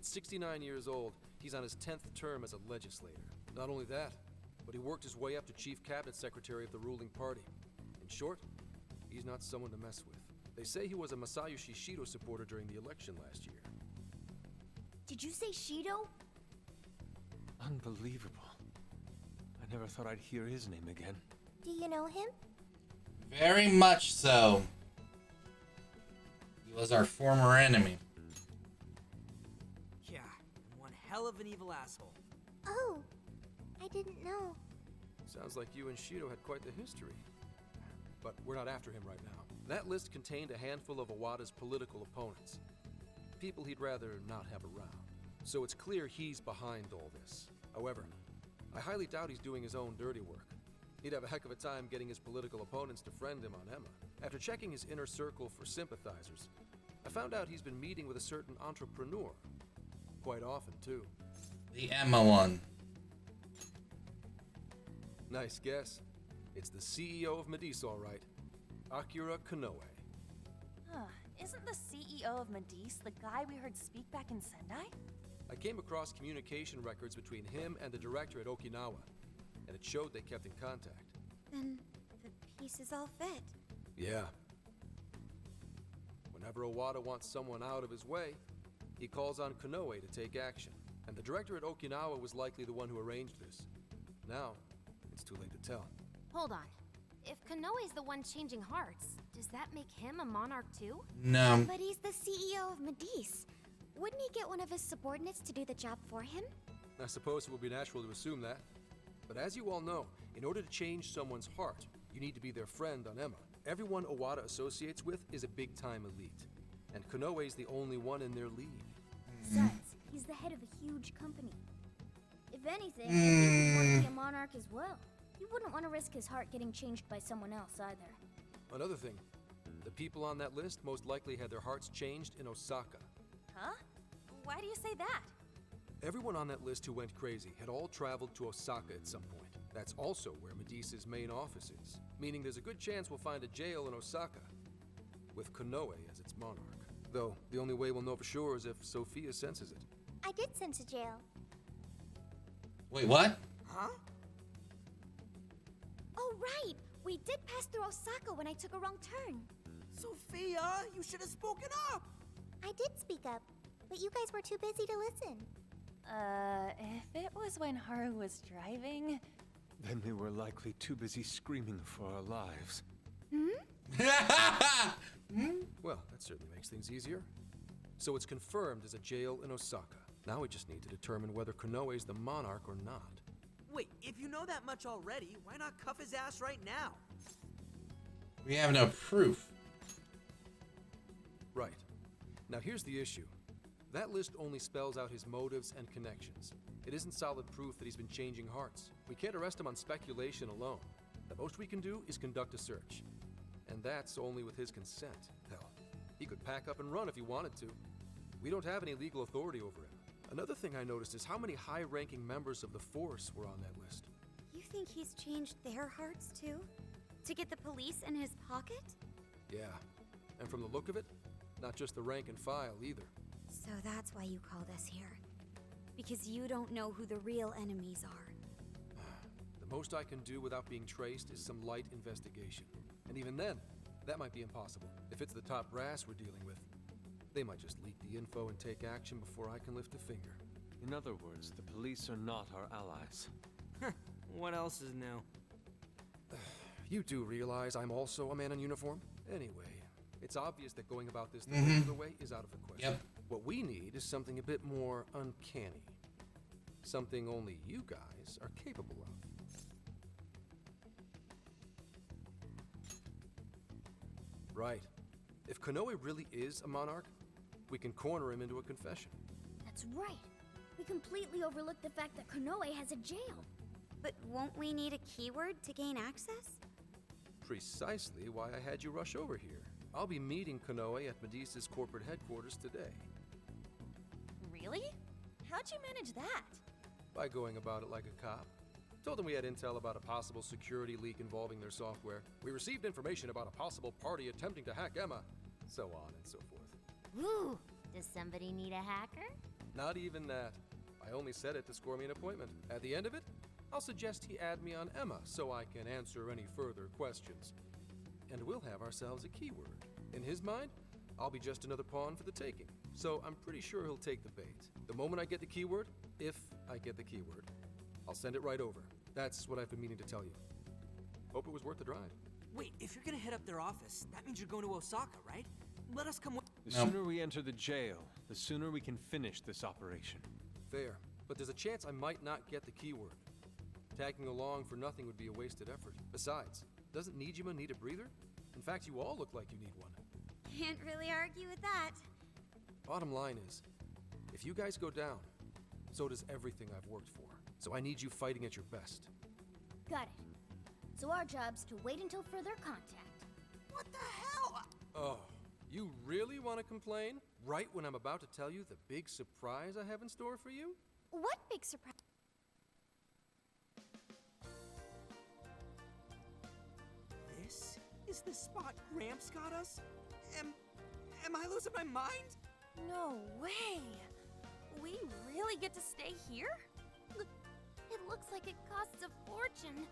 At 69 years old, he's on his 10th term as a legislator. Not only that, but he worked his way up to chief cabinet secretary of the ruling party. In short, he's not someone to mess with. They say he was a Masayoshi Shido supporter during the election last year. Did you say Shido? Unbelievable. I never thought I'd hear his name again. Do you know him? Very much so. He was our former enemy. Yeah, and one hell of an evil asshole. Oh, I didn't know. Sounds like you and Shido had quite the history. But we're not after him right now. That list contained a handful of Iwata's political opponents. People he'd rather not have around. So it's clear he's behind all this. However, I highly doubt he's doing his own dirty work. He'd have a heck of a time getting his political opponents to friend him on Emma. After checking his inner circle for sympathizers, I found out he's been meeting with a certain entrepreneur. Quite often, too. The Emma one. Nice guess. It's the CEO of Medice, all right. Akira Konoe. Isn't the CEO of Medice the guy we heard speak back in Sendai? I came across communication records between him and the director at Okinawa, and it showed they kept in contact. Then the pieces all fit. Yeah. Whenever Iwata wants someone out of his way, he calls on Konoe to take action. And the director at Okinawa was likely the one who arranged this. Now, it's too late to tell. Hold on. If Konoe's the one changing hearts, does that make him a monarch too? No. But he's the CEO of Medice. Wouldn't he get one of his subordinates to do the job for him? I suppose it would be natural to assume that. But as you all know, in order to change someone's heart, you need to be their friend on Emma. Everyone Iwata associates with is a big-time elite. And Konoe's the only one in their league. Besides, he's the head of a huge company. If anything, I think he'd want to be a monarch as well. He wouldn't want to risk his heart getting changed by someone else either. Another thing, the people on that list most likely had their hearts changed in Osaka. Huh? Why do you say that? Everyone on that list who went crazy had all traveled to Osaka at some point. That's also where Medice's main office is, meaning there's a good chance we'll find a jail in Osaka, with Konoe as its monarch. Though, the only way we'll know for sure is if Sophia senses it. I did sense a jail. Wait, what? Huh? Oh, right! We did pass through Osaka when I took a wrong turn. Sophia, you should have spoken up. I did speak up, but you guys were too busy to listen. If it was when Haru was driving... Then we were likely too busy screaming for our lives. Well, that certainly makes things easier. So it's confirmed as a jail in Osaka. Now we just need to determine whether Konoe's the monarch or not. Wait, if you know that much already, why not cuff his ass right now? We have no proof. Right. Now here's the issue. That list only spells out his motives and connections. It isn't solid proof that he's been changing hearts. We can't arrest him on speculation alone. The most we can do is conduct a search. And that's only with his consent. Hell, he could pack up and run if he wanted to. We don't have any legal authority over him. Another thing I noticed is how many high-ranking members of the force were on that list. You think he's changed their hearts too? To get the police in his pocket? Yeah, and from the look of it, not just the rank and file either. So that's why you called us here. Because you don't know who the real enemies are. The most I can do without being traced is some light investigation. And even then, that might be impossible. If it's the top brass we're dealing with, they might just leak the info and take action before I can lift a finger. In other words, the police are not our allies. What else is new? You do realize I'm also a man in uniform? Anyway, it's obvious that going about this the regular way is out of the question. Yep. What we need is something a bit more uncanny. Something only you guys are capable of. Right. If Konoe really is a monarch, we can corner him into a confession. That's right. We completely overlooked the fact that Konoe has a jail. But won't we need a keyword to gain access? Precisely why I had you rush over here. I'll be meeting Konoe at Medice's corporate headquarters today. Really? How'd you manage that? By going about it like a cop. Told them we had intel about a possible security leak involving their software. We received information about a possible party attempting to hack Emma. So on and so forth. Woo! Does somebody need a hacker? Not even that. I only said it to score me an appointment. At the end of it, I'll suggest he add me on Emma so I can answer any further questions. And we'll have ourselves a keyword. In his mind, I'll be just another pawn for the taking. So I'm pretty sure he'll take the bait. The moment I get the keyword, if I get the keyword, I'll send it right over. That's what I've been meaning to tell you. Hope it was worth the drive. Wait, if you're gonna hit up their office, that means you're going to Osaka, right? Let us come with. The sooner we enter the jail, the sooner we can finish this operation. Fair, but there's a chance I might not get the keyword. Tagging along for nothing would be a wasted effort. Besides, doesn't Nijima need a breather? In fact, you all look like you need one. Can't really argue with that. Bottom line is, if you guys go down, so does everything I've worked for. So I need you fighting at your best. Got it. So our job's to wait until further contact. What the hell? Oh, you really want to complain? Right when I'm about to tell you the big surprise I have in store for you? What big surprise? This is the spot Gramps got us? Am I losing my mind? No way! We really get to stay here? It looks like it costs a fortune.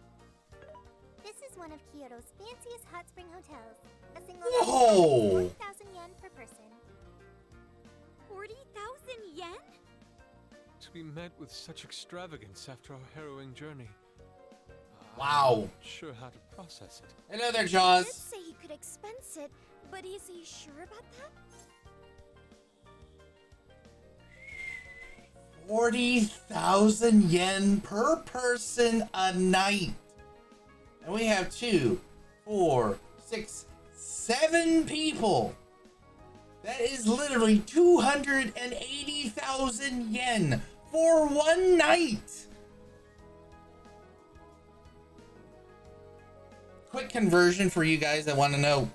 This is one of Kyoto's fanciest hot spring hotels. A single Whoa! 40,000 yen per person. 40,000 yen? To be met with such extravagance after our harrowing journey. Wow. I'm not sure how to process it. Hello there, He did Jaws. say he could expense it, but is he sure about that? 40,000 yen per person a night. And we have 2, 4, 6, 7 people. That is literally 280,000 yen for one night. Quick conversion for you guys that want to know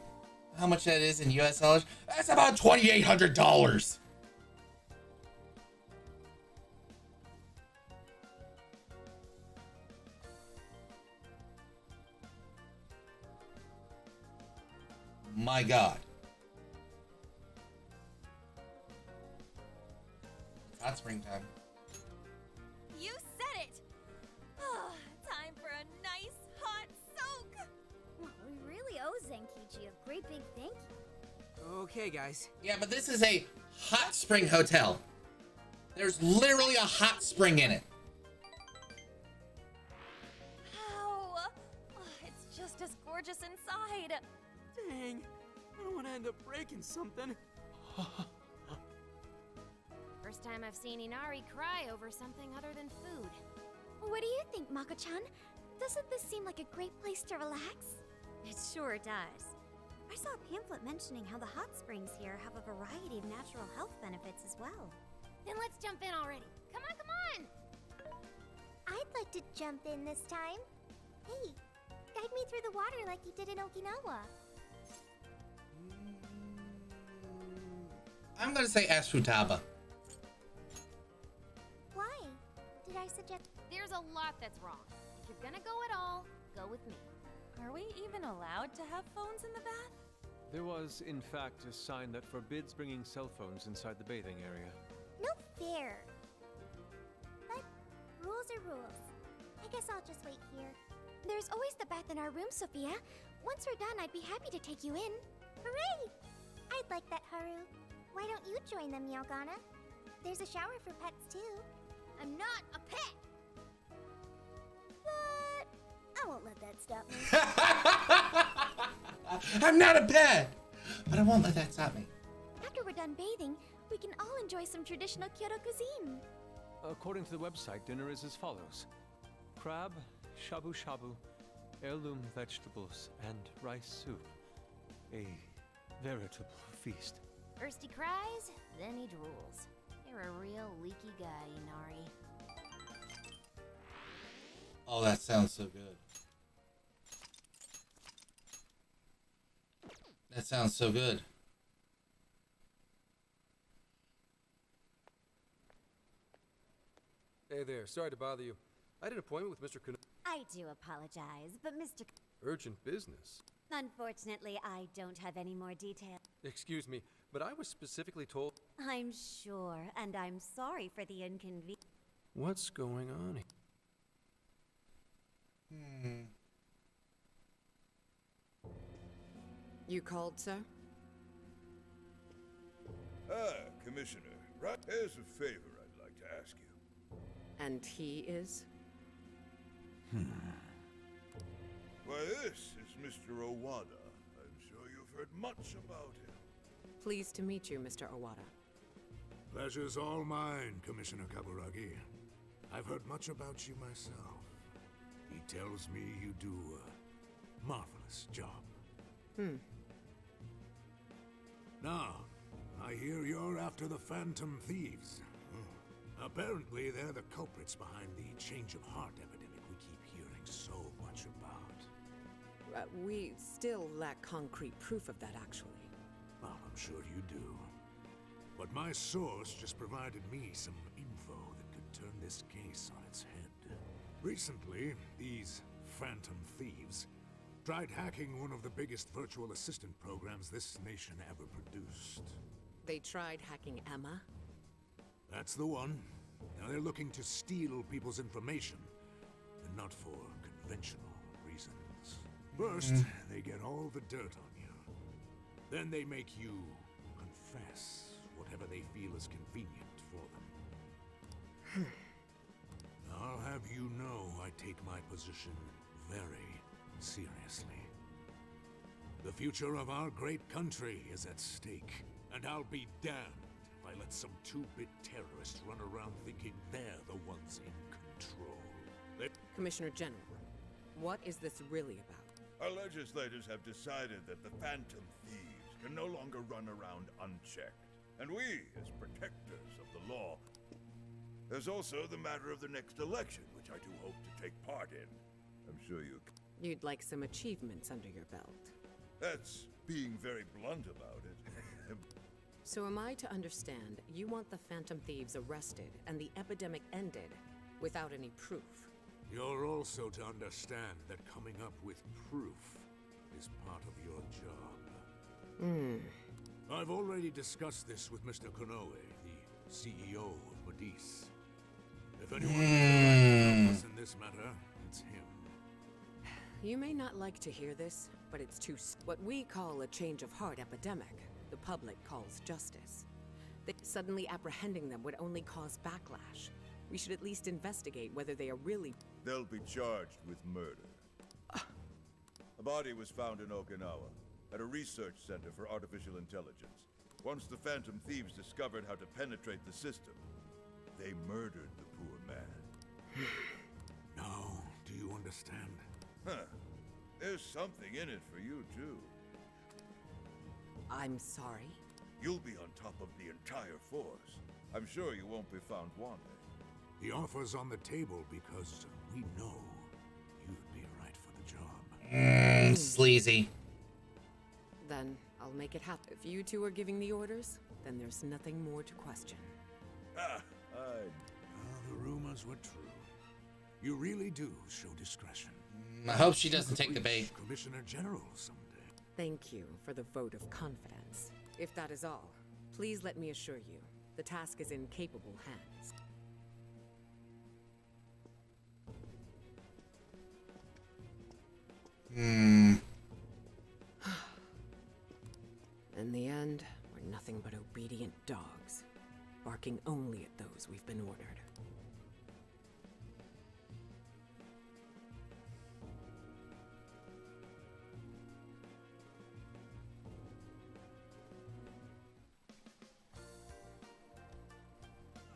how much that is in US dollars. That's about $2,800. My God. It's hot springtime. You said it! Time for a nice hot soak! Well, we really owe Zenkichi a great big thank you. Okay, guys. Yeah, but this is a hot spring hotel. There's literally a hot spring in it. How? It's just as gorgeous inside. Dang. I don't want to end up breaking something. First time I've seen Inari cry over something other than food. What do you think, Mako-chan? Doesn't this seem like a great place to relax? It sure does. I saw a pamphlet mentioning how the hot springs here have a variety of natural health benefits as well. Then let's jump in already. Come on, come on! I'd like to jump in this time. Hey, guide me through the water like you did in Okinawa. I'm gonna say ask Futaba. Why? Did I suggest? There's a lot that's wrong. If you're gonna go at all, go with me. Are we even allowed to have phones in the bath? There was, in fact, a sign that forbids bringing cell phones inside the bathing area. No fair. But rules are rules. I guess I'll just wait here. There's always the bath in our room, Sophia. Once we're done, I'd be happy to take you in. Hooray! I'd like that, Haru. Why don't you join them, Yogana? There's a shower for pets, too. I'm not a pet! But I won't let that stop me. I'm not a pet, but I won't let that stop me. After we're done bathing, we can all enjoy some traditional Kyoto cuisine. According to the website, dinner is as follows: crab, shabu shabu, heirloom vegetables, and rice soup. A veritable feast. First he cries, then he drools. You're a real leaky guy, Inari. Oh, that sounds so good. That sounds so good. Hey there, sorry to bother you. I had an appointment with Mr. Kano. I do apologize, but Mr. Urgent business. Unfortunately, I don't have any more details. Excuse me, But I was specifically told... I'm sure, and I'm sorry for the inconvenience. What's going on here? You called, sir? Commissioner, right? There's a favor I'd like to ask you. And he is? Why, this is Mr. Owada. I'm sure you've heard much about him. Pleased to meet you, Mr. Owada. Pleasure's all mine, Commissioner Kaburagi. I've heard much about you myself. He tells me you do a marvelous job. Now, I hear you're after the Phantom Thieves. Apparently, they're the culprits behind the change of heart epidemic we keep hearing so much about. We still lack concrete proof of that, actually. Well, I'm sure you do. But my source just provided me some info that could turn this case on its head. Recently, these Phantom Thieves tried hacking one of the biggest virtual assistant programs this nation ever produced. They tried hacking Emma? That's the one. Now they're looking to steal people's information, and not for conventional reasons. First, they get all the dirt on you. Then they make you confess whatever they feel is convenient for them. I'll have you know I take my position very seriously. The future of our great country is at stake, and I'll be damned if I let some two-bit terrorists run around thinking they're the ones in control. Commissioner General, what is this really about? Our legislators have decided that the Phantom Thieves can no longer run around unchecked. And we, as protectors of the law... There's also the matter of the next election, which I do hope to take part in. I'm sure you... You'd like some achievements under your belt. That's being very blunt about it. So am I to understand you want the Phantom Thieves arrested and the epidemic ended without any proof? You're also to understand that coming up with proof is part of your job. I've already discussed this with Mr. Konoe, the CEO of Medis. If anyone can help us in this matter, it's him. You may not like to hear this, but it's what we call a change of heart epidemic, the public calls justice. Suddenly apprehending them would only cause backlash. We should at least investigate whether they are really... They'll be charged with murder. A body was found in Okinawa, at a research center for artificial intelligence. Once the Phantom Thieves discovered how to penetrate the system, they murdered the poor man. Now, do you understand? Huh. There's something in it for you, too. I'm sorry? You'll be on top of the entire force. I'm sure you won't be found wanting. The offer's on the table because we know you'd be right for the job. Sleazy. Then I'll make it happen. If you two are giving the orders, then there's nothing more to question. The rumors were true. You really do show discretion. I hope she doesn't take the bait. Commissioner General someday. Thank you for the vote of confidence. If that is all, please let me assure you, the task is in capable hands. In the end, we're nothing but obedient dogs, barking only at those we've been ordered.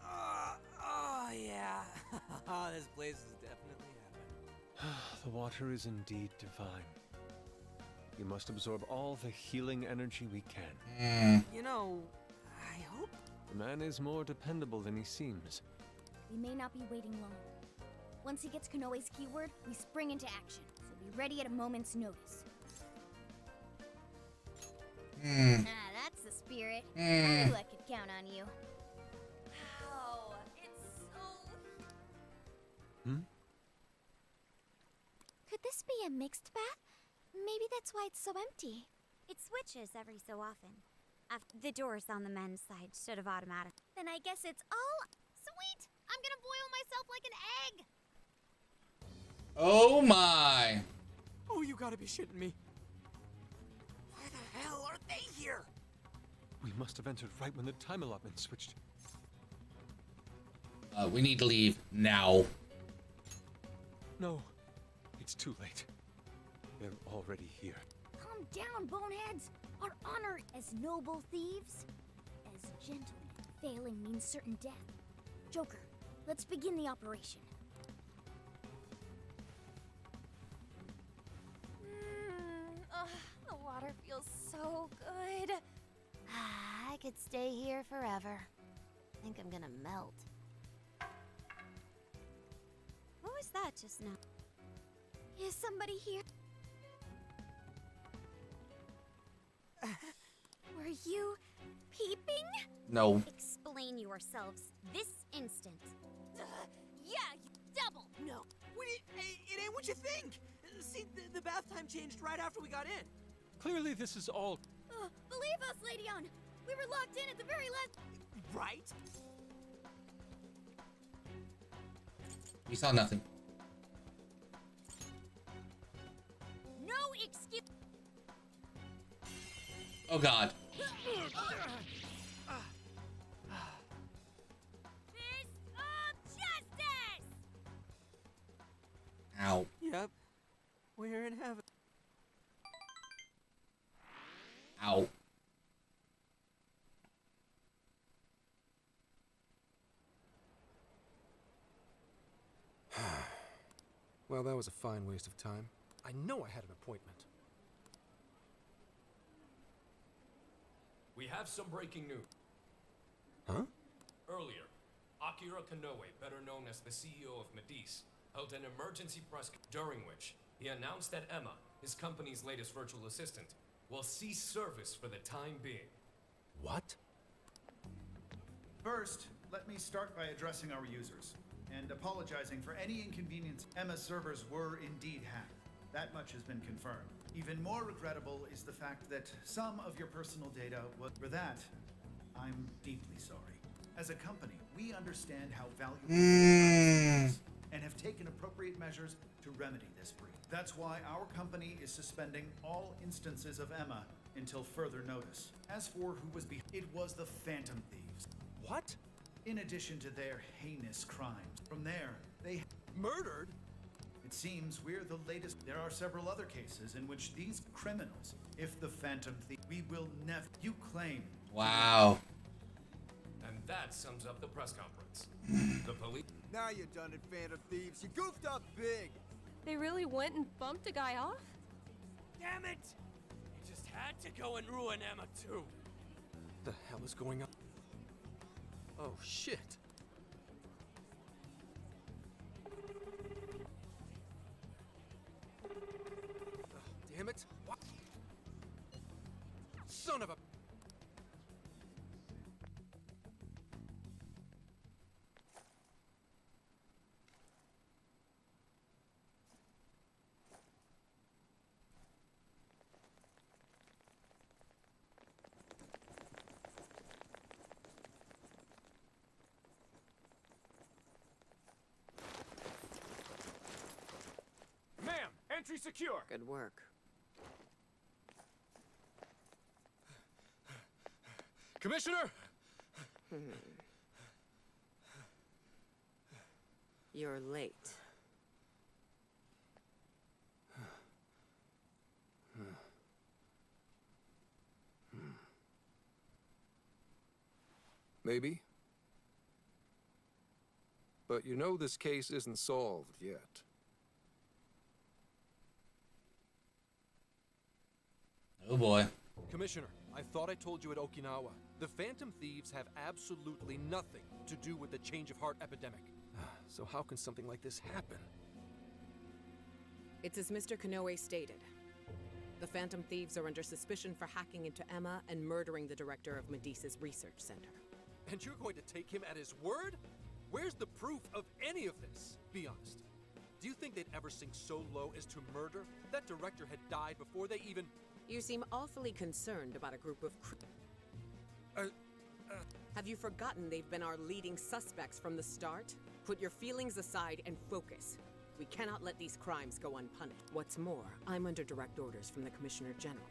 Oh, yeah. This place is definitely heaven. The water is indeed divine. We must absorb all the healing energy we can. You know, I hope... The man is more dependable than he seems. We may not be waiting long. Once he gets Konoe's keyword, we spring into action. So be ready at a moment's notice. That's the spirit. I knew I could count on you. Ow, it's so... Could this be a mixed bath? Maybe that's why it's so empty. It switches every so often. The doors on the men's side should have automatic. Then I guess it's all Sweet! I'm gonna boil myself like an egg! Oh my. Oh, you gotta be shitting me. Why the hell are they here? We must have entered right when the time allotment switched. We need to leave now. No, it's too late. They're already here. Calm down, boneheads! Our honor as noble thieves, as gentlemen. Failing means certain death. Joker, let's begin the operation. The water feels so good. I could stay here forever. I think I'm gonna melt. What was that just now? Is somebody here? Were you peeping? No. Explain yourselves this instant. Yeah, you double! No. Wait, it ain't what you think. See, the bath time changed right after we got in. Clearly, this is all. Believe us, Lady On. We were locked in at the very last. Right? We saw nothing. No excuse. Oh god. Fist of justice! Ow. Yep. We're in heaven. Ow. Well, that was a fine waste of time. I know I had an appointment. We have some breaking news. Huh? Earlier, Akira Kanoe, better known as the CEO of Medice, held an emergency press during which he announced that Emma, his company's latest virtual assistant, will cease service for the time being. What? First, let me start by addressing our users and apologizing for any inconvenience. Emma's servers were indeed hacked. That much has been confirmed. Even more regrettable is the fact that some of your personal data was. For that, I'm deeply sorry. As a company, we understand how valuable it is and have taken appropriate measures to remedy this breach. That's why our company is suspending all instances of Emma until further notice. As for who was behind, it was the Phantom Thieves. What? In addition to their heinous crimes. From there, they murdered? It seems we're the latest. There are several other cases in which these criminals, if the Phantom Thief, we will never. You claim. Wow. And that sums up the press conference. The police. Now you're done it, Phantom Thieves. You goofed up big. They really went and bumped a guy off? Damn it! You just had to go and ruin Emma too. The hell is going on? Oh shit. Damn it! What? Son of a... Ma'am, entry secure. Good work. Commissioner! You're late. Maybe. But you know this case isn't solved yet. Oh boy. Commissioner, I thought I told you at Okinawa. The Phantom Thieves have absolutely nothing to do with the change of heart epidemic. So how can something like this happen? It's as Mr. Kanoe stated. The Phantom Thieves are under suspicion for hacking into Emma and murdering the director of Medice's research center. And you're going to take him at his word? Where's the proof of any of this? Be honest. Do you think they'd ever sink so low as to murder? That director had died before they even... You seem awfully concerned about a group of Have you forgotten they've been our leading suspects from the start? Put your feelings aside and focus. We cannot let these crimes go unpunished. What's more, I'm under direct orders from the Commissioner General.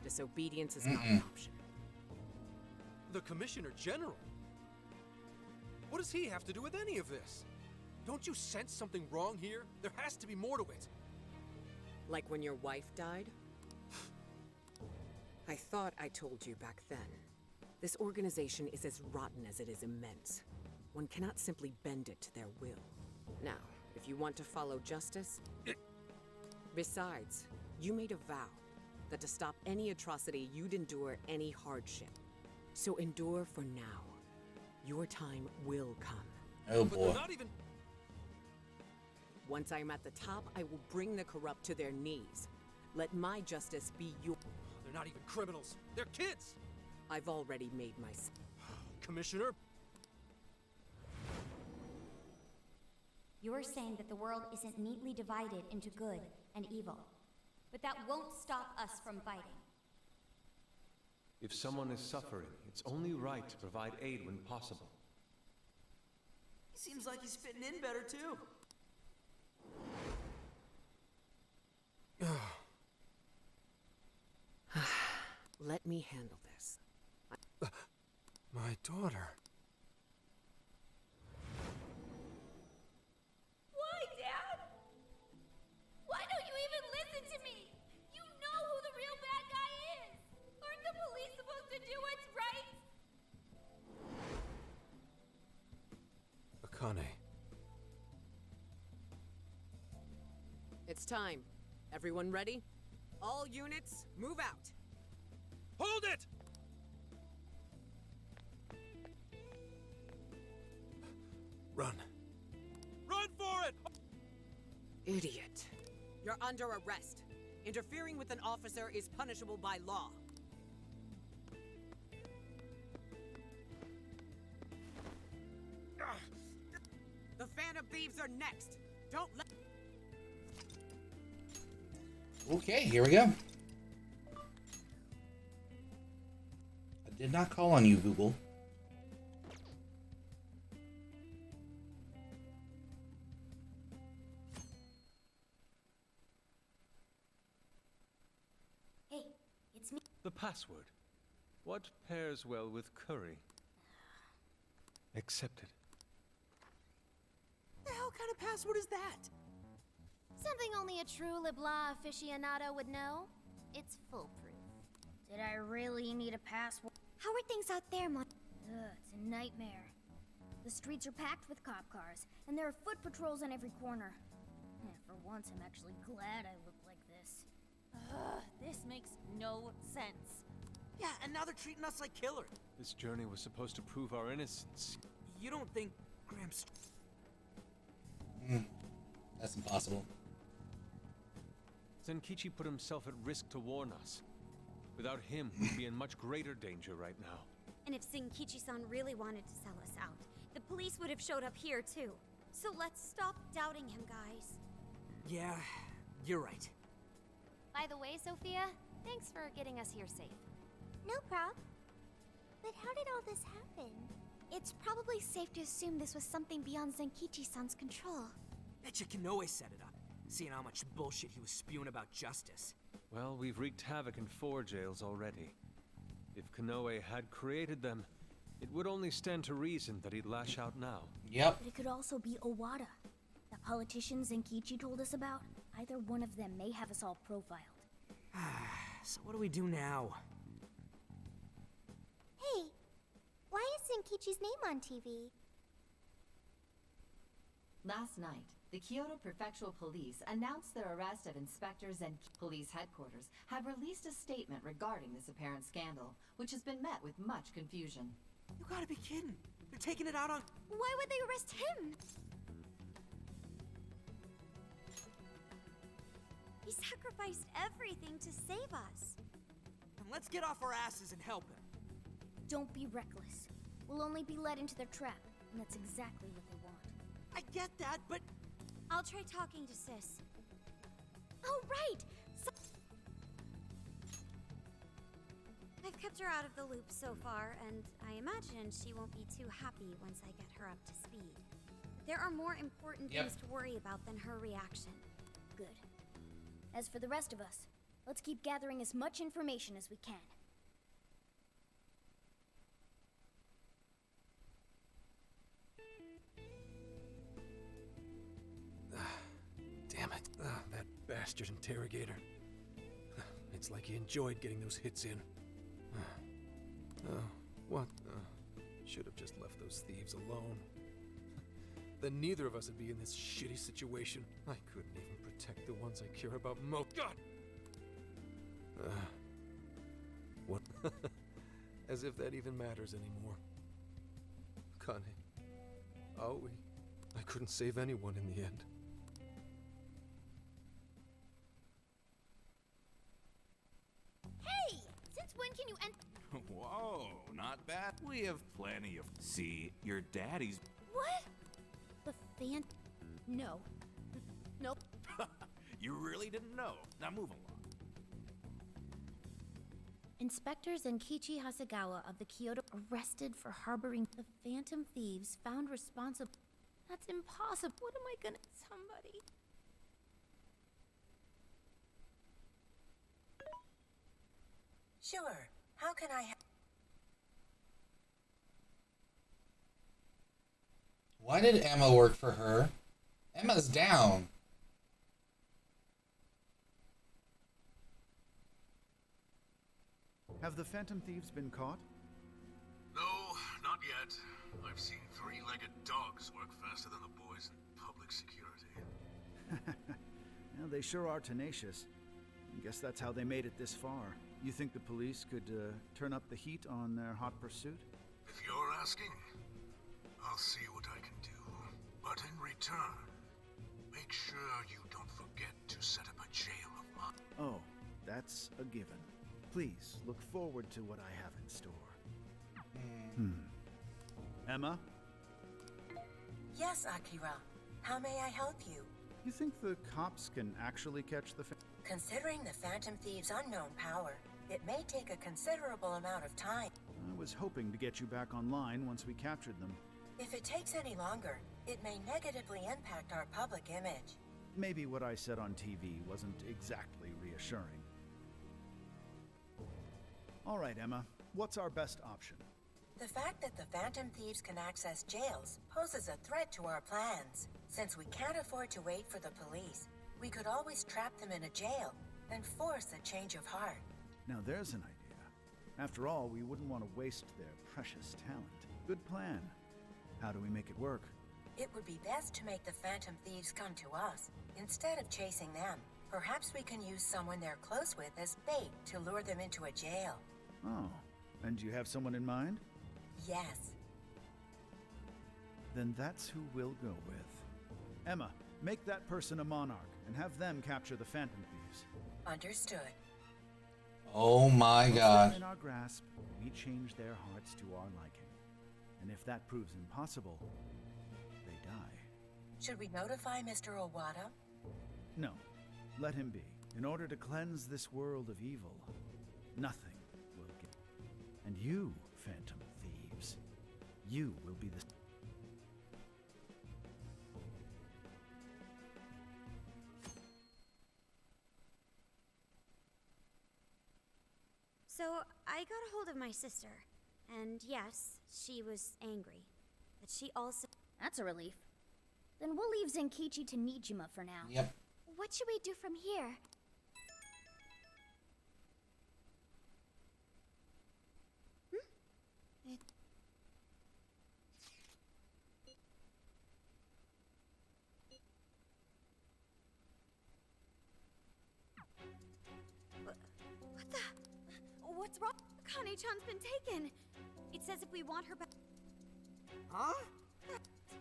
Disobedience is not an option. The Commissioner General? What does he have to do with any of this? Don't you sense something wrong here? There has to be more to it. Like when your wife died? I thought I told you back then. This organization is as rotten as it is immense. One cannot simply bend it to their will. Now, if you want to follow justice... Besides, you made a vow that to stop any atrocity, you'd endure any hardship. So endure for now. Your time will come. Oh boy. But they're not even... Once I am at the top, I will bring the corrupt to their knees. Let my justice be your... They're not even criminals. They're kids! I've already made my... Commissioner? You're saying that the world isn't neatly divided into good and evil. But that won't stop us from fighting. If someone is suffering, it's only right to provide aid when possible. He seems like he's fitting in better, too. Let me handle this. My daughter. Why, Dad? Why don't you even listen to me? You know who the real bad guy is. Aren't the police supposed to do what's right? Akane. It's time. Everyone ready? All units, move out. Hold it! Run. Run for it! Idiot. You're under arrest. Interfering with an officer is punishable by law. The Phantom Thieves are next. Don't let... Okay, here we go. I did not call on you, Google. Hey, it's me. The password. What pairs well with curry? Accepted. The hell kind of password is that? Something only a true LeBlanc aficionado would know. It's foolproof. Did I really need a password? How are things out there, Mon? It's a nightmare. The streets are packed with cop cars, and there are foot patrols on every corner. For once, I'm actually glad I look like this. This makes no sense. Yeah, and now they're treating us like killers. This journey was supposed to prove our innocence. You don't think Gramps... That's impossible. Zenkichi put himself at risk to warn us. Without him, we'd be in much greater danger right now. And if Zenkichi-san really wanted to sell us out, the police would have showed up here too. So let's stop doubting him, guys. Yeah, you're right. By the way, Sophia, thanks for getting us here safe. No prob. But how did all this happen? It's probably safe to assume this was something beyond Zenkichi-san's control. Betcha Kanoe set it up, seeing how much bullshit he was spewing about justice. Well, we've wreaked havoc in 4 jails already. If Kanoe had created them, it would only stand to reason that he'd lash out now. Yep. But it could also be Owada, the politician Zenkichi told us about. Either one of them may have us all profiled. So what do we do now? Hey, why is Zenkichi's name on TV? Last night, the Kyoto Prefectural Police announced their arrest of inspectors and police headquarters have released a statement regarding this apparent scandal, which has been met with much confusion. You gotta be kidding. They're taking it out on... Why would they arrest him? He sacrificed everything to save us. And let's get off our asses and help him. Don't be reckless. We'll only be led into their trap, and that's exactly what they want. I get that, but... I'll try talking to Sis. Oh, right! I've kept her out of the loop so far, and I imagine she won't be too happy once I get her up to speed. There are more important things to worry about than her reaction. Good. As for the rest of us, let's keep gathering as much information as we can. Damn it. That bastard interrogator. It's like he enjoyed getting those hits in. What? Should have just left those thieves alone. Then neither of us would be in this shitty situation. I couldn't even protect the ones I care about most. God! What? As if that even matters anymore. Kane, Aoi, I couldn't save anyone in the end. Hey! Since when can you Whoa, not bad. We have plenty of... See, your daddy's... What? The fan... No. Nope. You really didn't know. Now move along. Inspectors Zenkichi Hasegawa of the Kyoto arrested for harboring the phantom thieves found responsible. That's impossible. What am I gonna... Somebody... Sure. How can I... Why did Emma work for her? Emma's down. Have the Phantom Thieves been caught? No, not yet. I've seen three-legged dogs work faster than the boys in public security. Yeah, they sure are tenacious. I guess that's how they made it this far. You think the police could turn up the heat on their hot pursuit? If you're asking, I'll see what I can do. But in return, make sure you don't forget to set up a jail of mine. Oh, that's a given. Please look forward to what I have in store. Emma? Yes, Akira. How may I help you? You think the cops can actually catch the Considering the Phantom Thieves' unknown power, it may take a considerable amount of time. I was hoping to get you back online once we captured them. If it takes any longer, it may negatively impact our public image. Maybe what I said on TV wasn't exactly reassuring. All right, Emma. What's our best option? The fact that the Phantom Thieves can access jails poses a threat to our plans. Since we can't afford to wait for the police, we could always trap them in a jail and force a change of heart. Now there's an idea. After all, we wouldn't want to waste their precious talent. Good plan. How do we make it work? It would be best to make the Phantom Thieves come to us, instead of chasing them. Perhaps we can use someone they're close with as bait to lure them into a jail. Oh, and do you have someone in mind? Yes. Then that's who we'll go with. Emma, make that person a monarch and have them capture the Phantom Thieves. Understood. Oh my god. In our grasp, we change their hearts to our liking. And if that proves impossible, they die. Should we notify Mr. Owada? No, let him be. In order to cleanse this world of evil, nothing will get. And you, Phantom Thieves, you will be the... So, I got a hold of my sister. And yes, she was angry. But she also... That's a relief. Then we'll leave Zenkichi to Nijima for now. Yep. What should we do from here? What the... What's wrong? Kane-chan's been taken. It says if we want her back... Huh?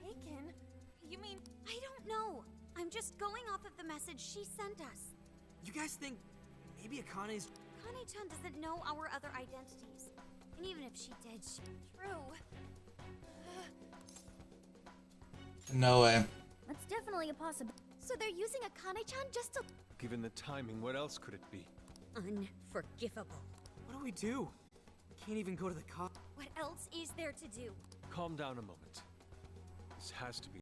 Taken? You mean... I don't know. I'm just going off of the message she sent us. You guys think maybe Akane's... Kane-chan doesn't know our other identities. And even if she did, true. No way. That's definitely a possibility. So they're using a Kane-chan just to... Given the timing, what else could it be? Unforgivable. What do we do? can't even go to the cop. What else is there to do? Calm down a moment. This has to be